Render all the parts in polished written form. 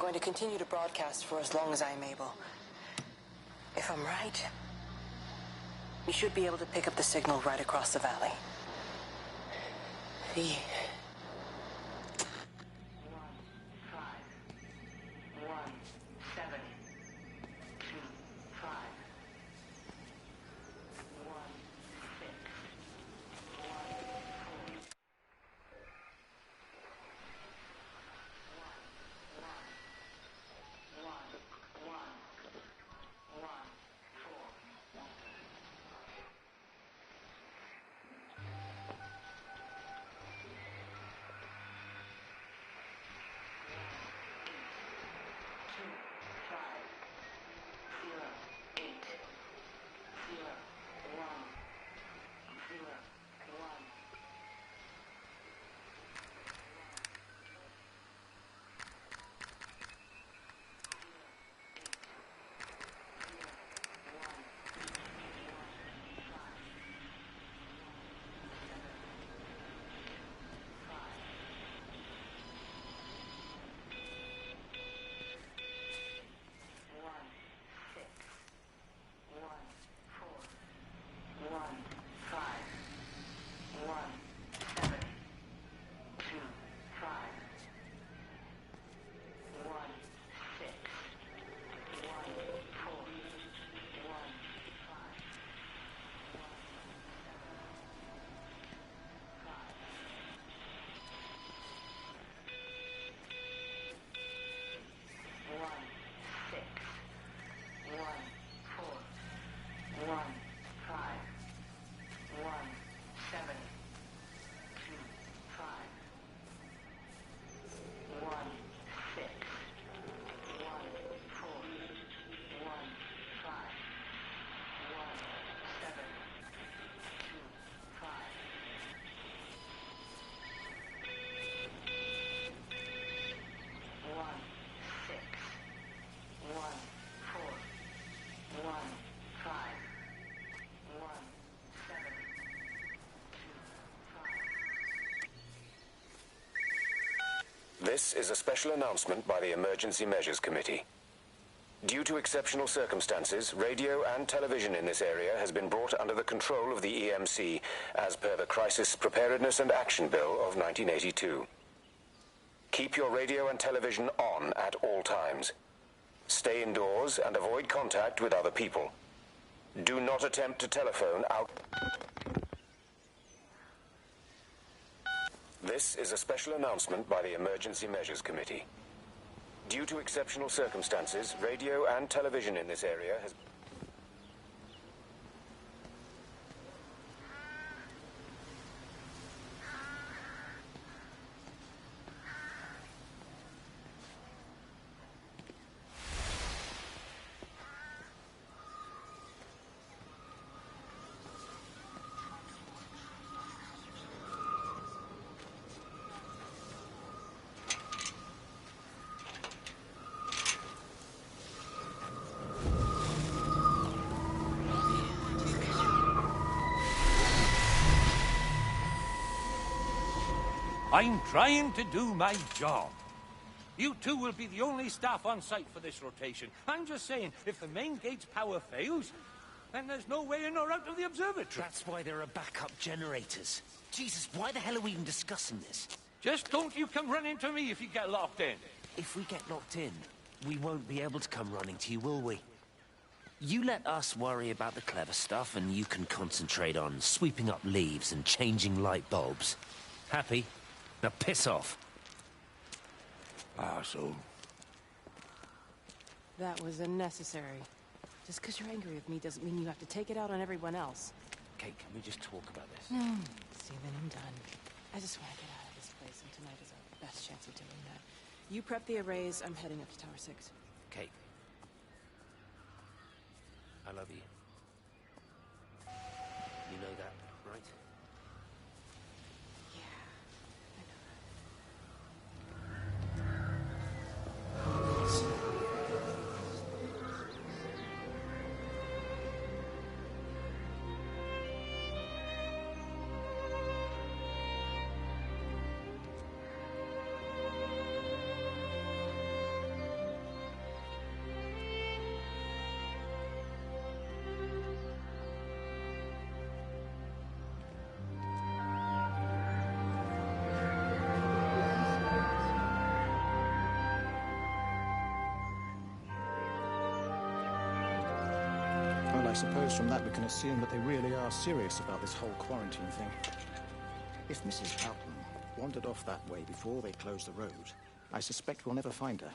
going to continue to broadcast for as long as I am able. If I'm right, we should be able to pick up the signal right across the valley. The... 1, 6, 1, 4, 1, 7, 2, 5, 1, 7, 2, 5, 1, 6, 1, 4, 1, 5. This is a special announcement by the Emergency Measures Committee. Due to exceptional circumstances, radio and television in this area has been brought under the control of the EMC as per the Crisis Preparedness and Action Bill of 1982. Keep your radio and television on at all times. Stay indoors and avoid contact with other people. Do not attempt to telephone out. This is a special announcement by the Emergency Measures Committee. Due to exceptional circumstances, radio and television in this area has... I'm trying to do my job. You two will be the only staff on site for this rotation. I'm just saying, if the main gate's power fails, then there's no way in or out of the observatory. That's why there are backup generators. Jesus, why the hell are we even discussing this? Just don't you come running to me if you get locked in. If we get locked in, we won't be able to come running to you, will we? You let us worry about the clever stuff, and you can concentrate on sweeping up leaves and changing light bulbs. Happy? Now piss off. Arsehole. That was unnecessary. Just because you're angry with me doesn't mean you have to take it out on everyone else. Kate, can we just talk about this? No. See, then I'm done. I just want to get out of this place, and tonight is our best chance of doing that. You prep the arrays, I'm heading up to Tower 6. Kate. I love you. You know that, right? Yeah, I know that. suppose from that we can assume that they really are serious about this whole quarantine thing. If Mrs. Houghton wandered off that way before they closed the road, I suspect we'll never find her.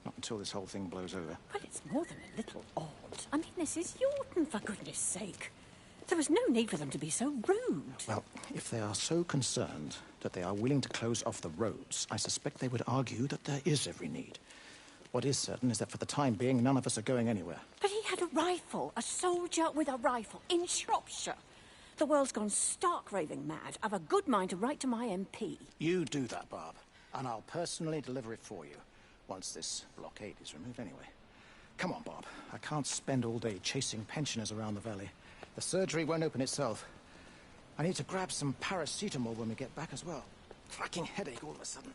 Not until this whole thing blows over. Well, it's more than a little odd. I mean, this is Yorton, for goodness sake. There was no need for them to be so rude. Well, if they are so concerned that they are willing to close off the roads, I suspect they would argue that there is every need. What is certain is that for the time being, none of us are going anywhere. But he had a rifle, a soldier with a rifle, in Shropshire. The world's gone stark raving mad. I've a good mind to write to my MP. You do that, Barb, and I'll personally deliver it for you, once this blockade is removed anyway. Come on, Bob. I can't spend all day chasing pensioners around the valley. The surgery won't open itself. I need to grab some paracetamol when we get back as well. Fucking headache all of a sudden.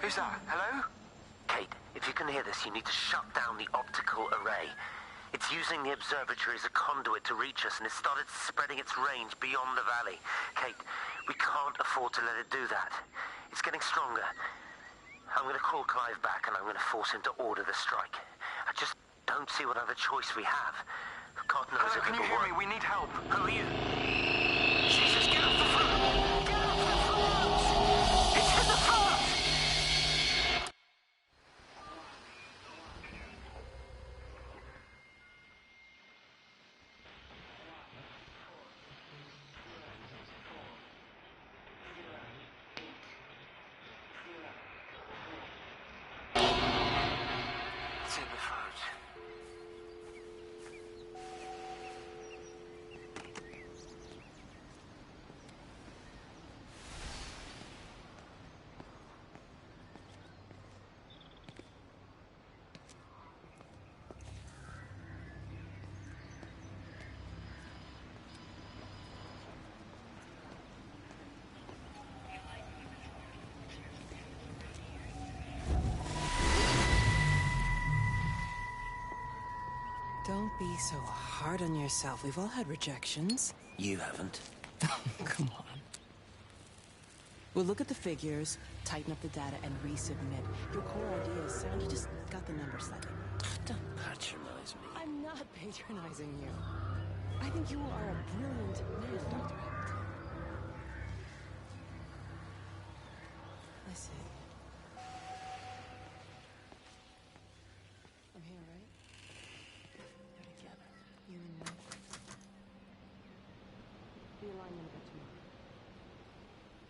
Who's that? Hello? Kate, if you can hear this, you need to shut down the optical array. It's using the observatory as a conduit to reach us, and it's started spreading its range beyond the valley. Kate, we can't afford to let it do that. It's getting stronger. I'm going to call Clive back, and I'm going to force him to order the strike. I just don't see what other choice we have. God knows Hello, if can you it'll hear work. me? We need help. Who are you? Jesus, get off the front! Get off the front! It's in the front! It's in the front. Don't be so hard on yourself. We've all had rejections. You haven't. Come on. We'll look at the figures, tighten up the data, and resubmit. Your core idea is sound. You just got the numbers slightly. Don't patronize me. I'm not patronizing you. I think you are a brilliant man, Dr. Hamilton. Listen. I'm here, right? You're together. You and me. Realignment of it tomorrow.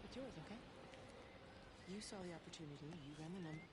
It's yours, okay? You saw the opportunity. You ran the number.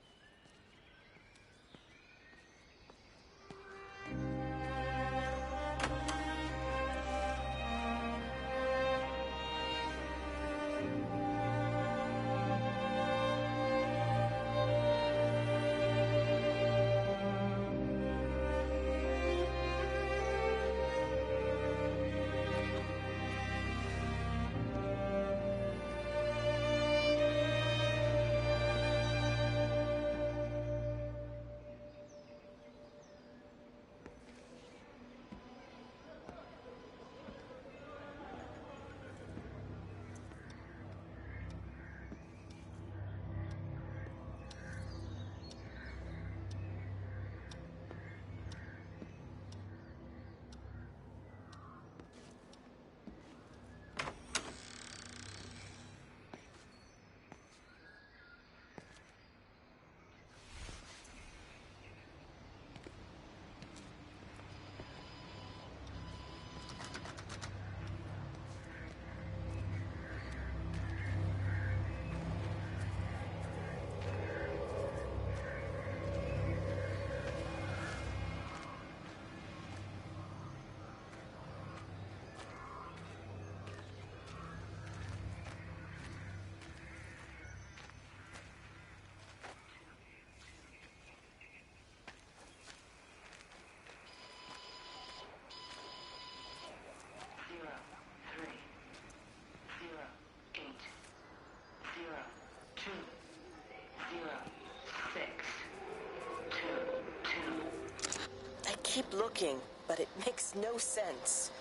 keep looking, but it makes no sense.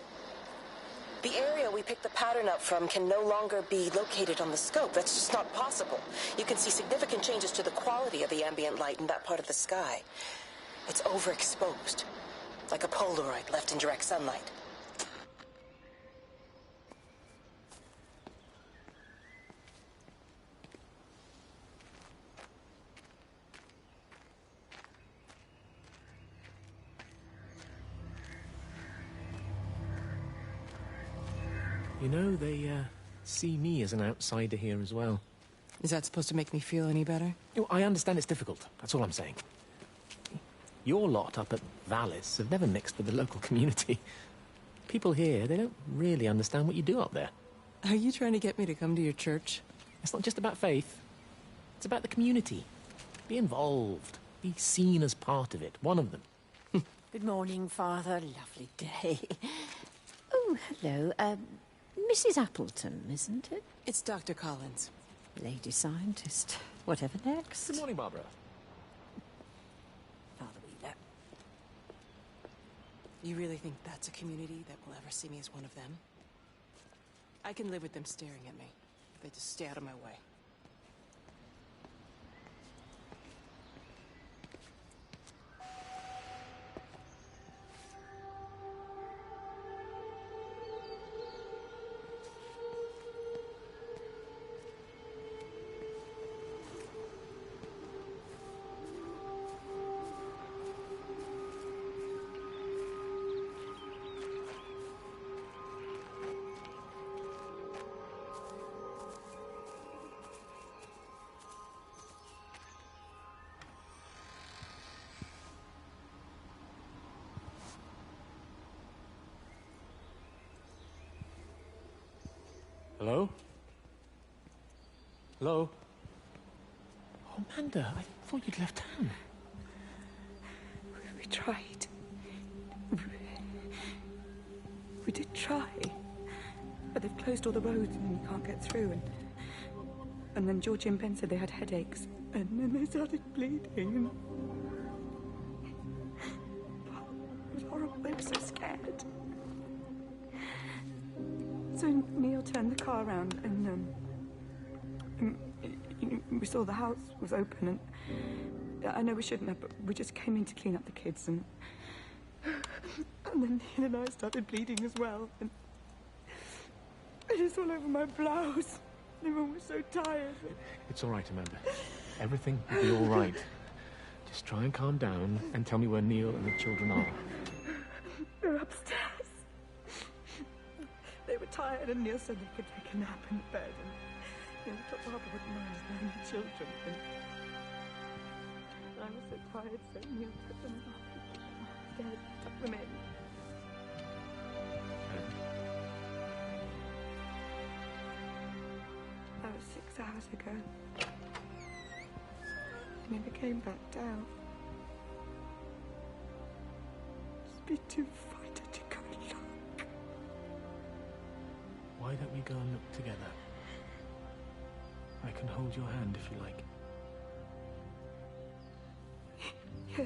The area we picked the pattern up from can no longer be located on the scope. That's just not possible. You can see significant changes to the quality of the ambient light in that part of the sky. It's overexposed, like a Polaroid left in direct sunlight. You know, they see me as an outsider here as well. Is that supposed to make me feel any better? You know, I understand it's difficult. That's all I'm saying. Your lot up at Vallis have never mixed with the local community. People here, they don't really understand what you do up there. Are you trying to get me to come to your church? It's not just about faith. It's about the community. Be involved. Be seen as part of it. One of them. Good morning, Father. Lovely day. Oh, hello. Mrs. Appleton, isn't it? It's Dr. Collins. Lady scientist. Whatever next. Good morning, Barbara. Father Wheeler. You really think that's a community that will ever see me as one of them? I can live with them staring at me, if they just stay out of my way. Hello? Hello? Oh, Amanda, I thought you'd left town. We tried. We did try. But they've closed all the roads and we can't get through. And then Georgie and Ben said they had headaches. And then they started bleeding. It was horrible. They were so scared. So Neil turned the car around and we saw the house was open and I know we shouldn't have, but we just came in to clean up the kids and then Neil and I started bleeding as well and it was all over my blouse. Everyone was so tired. It's all right, Amanda. Everything will be all right. Just try and calm down and tell me where Neil and the children are. They're upstairs. They were tired, and Neil said they could take a nap in bed. And I thought Barbara wouldn't mind knowing the children. And I was so tired, so Neil took them up upstairs, took them in. That was 6 hours ago. He never came back down. Just be too frightened to go and look. Why don't we go and look together? I can hold your hand if you like. Yeah. I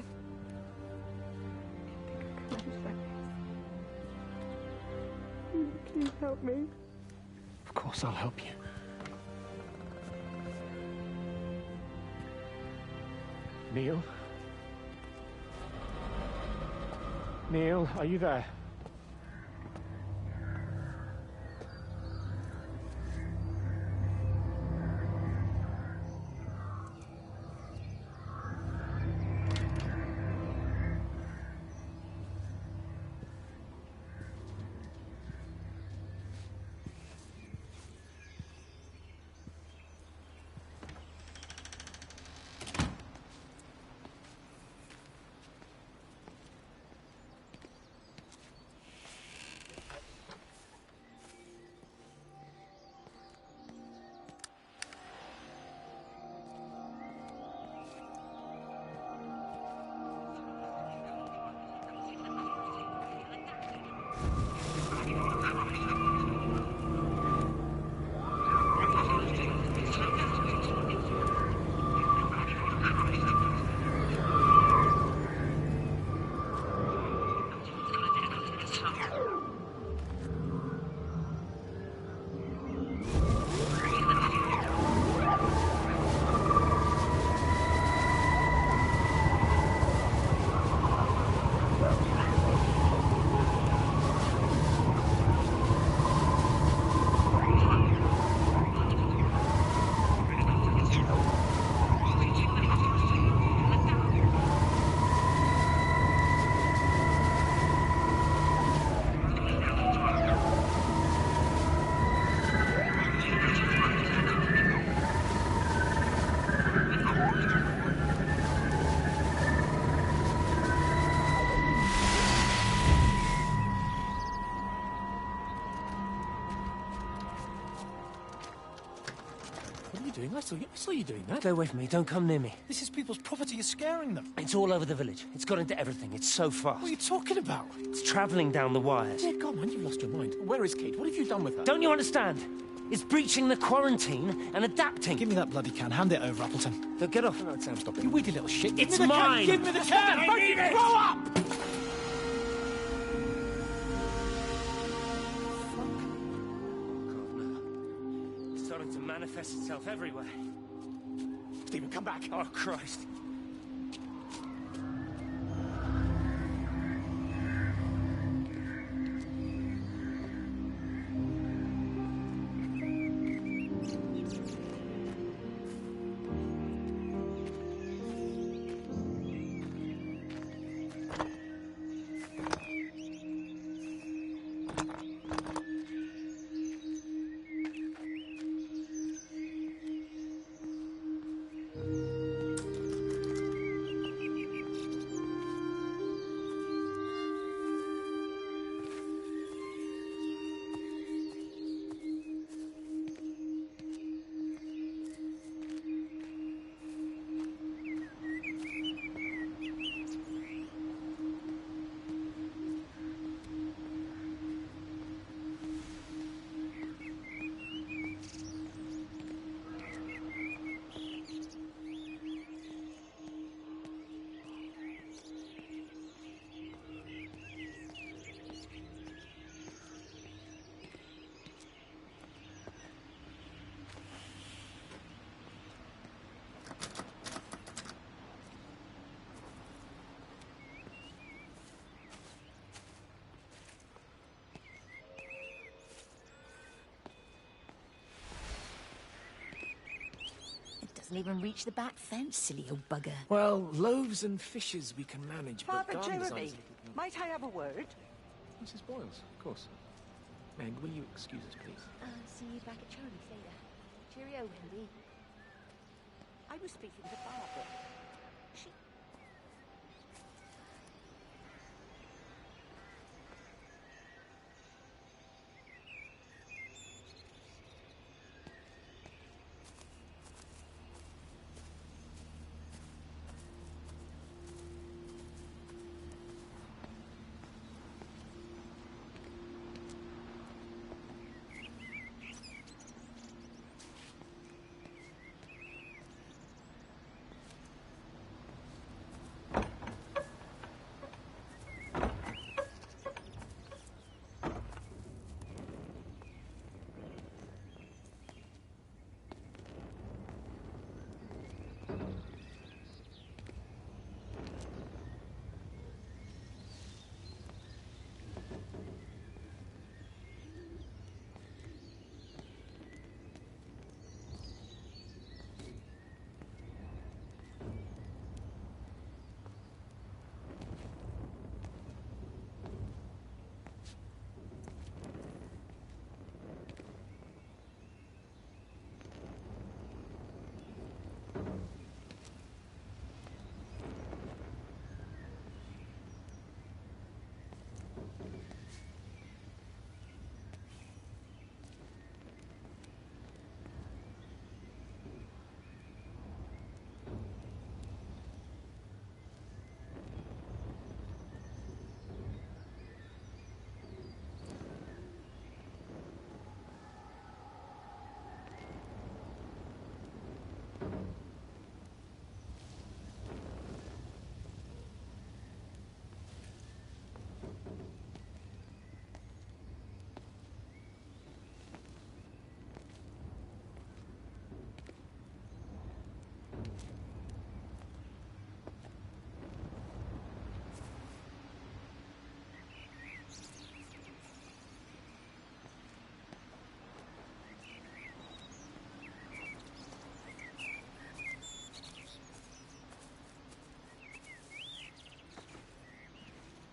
think I can understand. Please help me. Of course I'll help you. Neil? Neil, are you there? What are you doing? I saw you doing that. Stay away from me. Don't come near me. This is people's property. You're scaring them. It's all over the village. It's got into everything. It's so fast. What are you talking about? It's travelling down the wires. Yeah, come on, you've lost your mind. Where is Kate? What have you done with her? Don't you understand? It's breaching the quarantine and adapting. Give me that bloody can. Hand it over, Appleton. Look, get off. No, Sam, stop it. You weedy little shit. It's mine. Give me the can. I need it. Grow up! It's starting to manifest itself everywhere. Stephen, come back. Oh, Christ. Doesn't even reach the back fence, silly old bugger. Well, loaves and fishes we can manage, but Father garden Jeremy, designs... might I have a word? Mrs. Boyles, of course. Meg, will you excuse us, please? See you back at Charlie's later. Cheerio, Wendy. I was speaking to Barbara. She...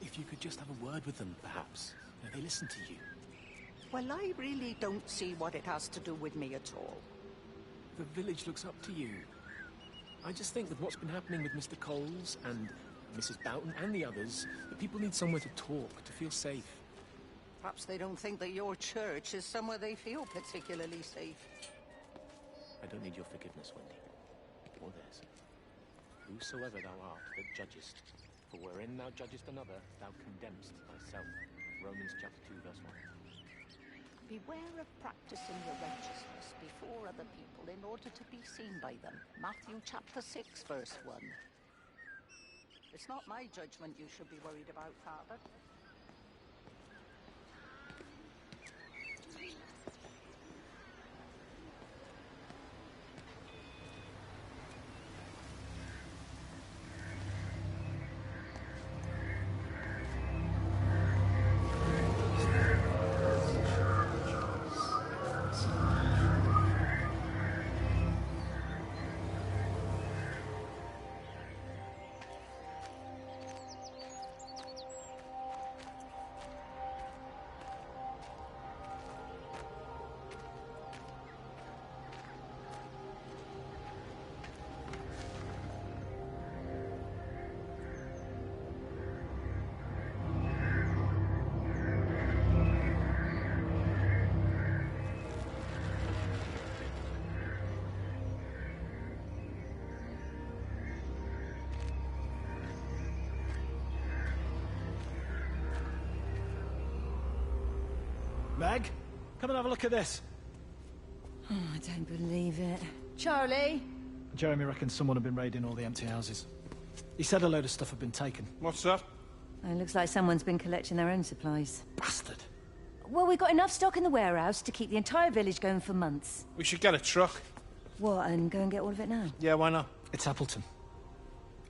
If you could just have a word with them, perhaps. You know, they listen to you. Well, I really don't see what it has to do with me at all. The village looks up to you. I just think with what's been happening with Mr. Coles and Mrs. Boughton and the others, that people need somewhere to talk, to feel safe. Perhaps they don't think that your church is somewhere they feel particularly safe. I don't need your forgiveness, Wendy. Or theirs. Whosoever thou art that judgest, for wherein thou judgest another, thou condemnest thyself. Romans chapter 2, verse 1. Beware of practicing your righteousness before other people in order to be seen by them. Matthew chapter 6, verse 1. It's not my judgment you should be worried about, Father. Meg, come and have a look at this. Oh, I don't believe it. Charlie? Jeremy reckons someone had been raiding all the empty houses. He said a load of stuff had been taken. What's that? It looks like someone's been collecting their own supplies. Bastard. Well, we've got enough stock in the warehouse to keep the entire village going for months. We should get a truck. What, and go and get all of it now? Yeah, why not? It's Appleton.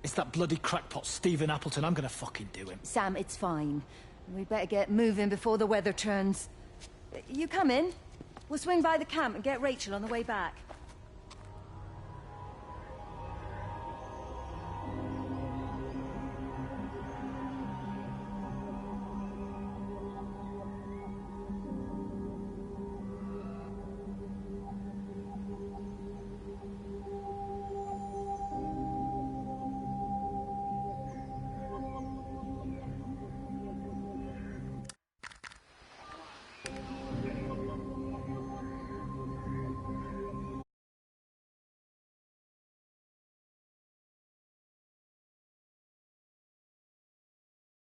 It's that bloody crackpot Stephen Appleton. I'm gonna fucking do him. Sam, it's fine. We'd better get moving before the weather turns. You come in. We'll swing by the camp and get Rachel on the way back.